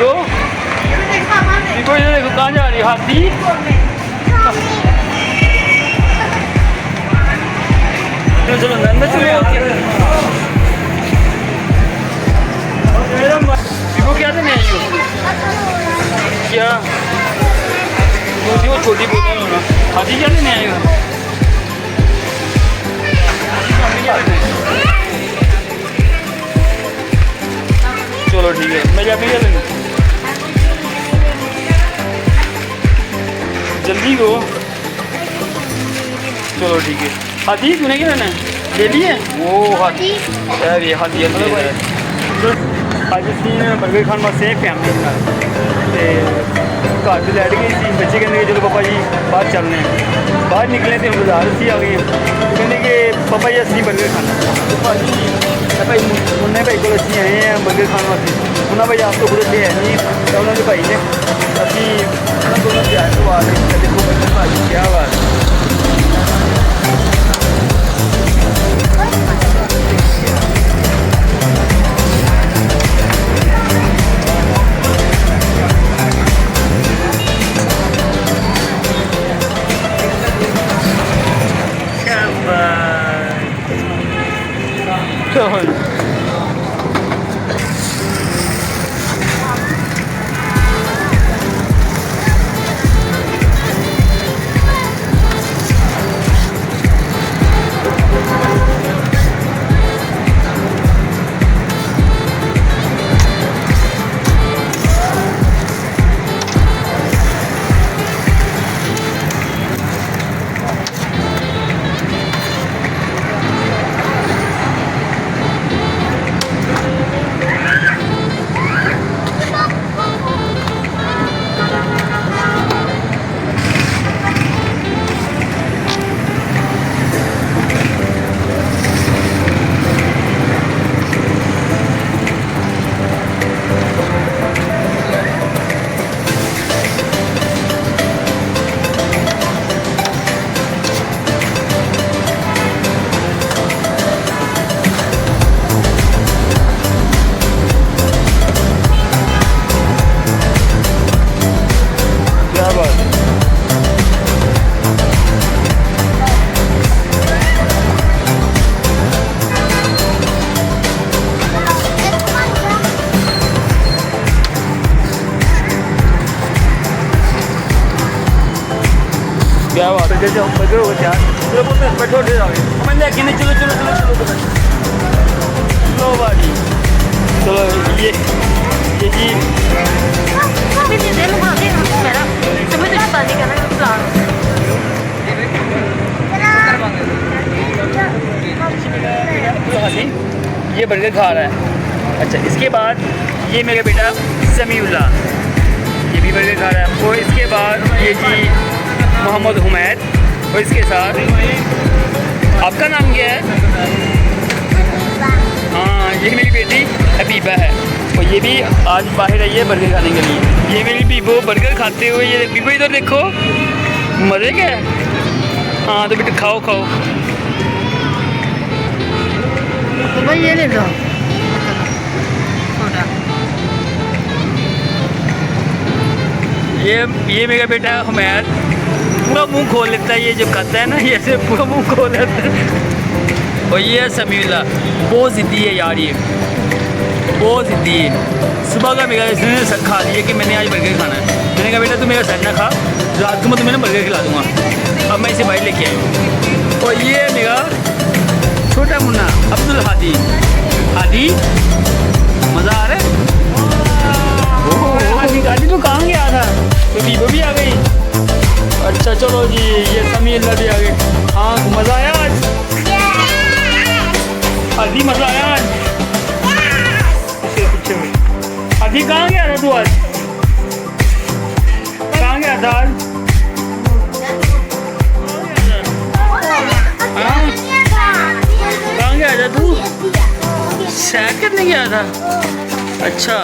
Vivo Vivo इधर देखो कहाँ जा रही है हाथी। चलो चलो अंदर चलो। बीबो क्या देने आई हो क्या वो छोटी बोतल होना हाथी क्या लेने आए हो। चलो ठीक है मैं जाके क्या लेंगे जल्दी हो। चलो ठीक है हाथी तूने क्या लेना है ले लिए वो हाथी यार ये हाथी अज असी बर्गर खाने वास्ते फैमिली घर तो लैट गई थी बच्चे कहते चलो पापा जी बाहर चलने बाहर निकले तो बाजार असी आ गए तो कहने कि पापा जी असली बर्गर खाना तो भाजी भाई मुन्ने भाई को असी आए हैं बर्गर खाने वास्ते उन्होंने भाई आप तो खुद इतने है नहीं तो उन्होंने भाई ने असी दोनों प्यार तो आ रहे देखो बर्गर भाजी क्या बात क्या बात है जैसे बर्गर हो गया चलो बोलते हैं बैठो ले जाओगे मैं लेके नहीं चलो चलो चलो चलो चलो बारी चलो ये जी ये बर्गर खा रहा है। अच्छा इसके बाद ये मेरा बेटा समीउल्लाह ये भी बर्गर खा रहा है और इसके बाद ये जी मोहम्मद हुमैद और इसके साथ आपका नाम क्या है। हाँ ये मेरी बेटी हबीबा है और ये भी आज बाहर आई है बर्गर खाने के लिए। ये मेरी बीबो बर्गर खाते हुए ये बीबो इधर देखो मज़े क्या है। हाँ तो बेटा खाओ खाओ तो भाई ये ले लो ये मेरा बेटा हुमैद पूरा मुंह खोल लेता है ये जब खाता है ना ये ऐसे पूरा मुंह खोल लेता है। और ये है समीउल्लाह बहुत ज़िद्दी है यार ये बहुत ज़िद्दी है। सुबह का मेरा इसने सर खा लिया कि मैंने आज बर्गर खाना है। मैंने कहा बेटा तू मेरा सर ना खा रात को मैं तुम्हें बर्गर खिला दूँगा। अब मैं इसे बाहर लेके आई और ये मेरा छोटा मुन्ना अब्दुल हादी हादी मज़ा आ रहा है। गाड़ी तो कहाँ गया था तो बीबो भी आ गई। अच्छा चलो जी ये समीउल्लाह भी आ गए। हाँ मज़ा आया आज हादी मज़ा आया आज पीछे में हादी कहाँ गया था तू आज कहाँ गया था आज कहाँ गया था तू सैर करने गया था। अच्छा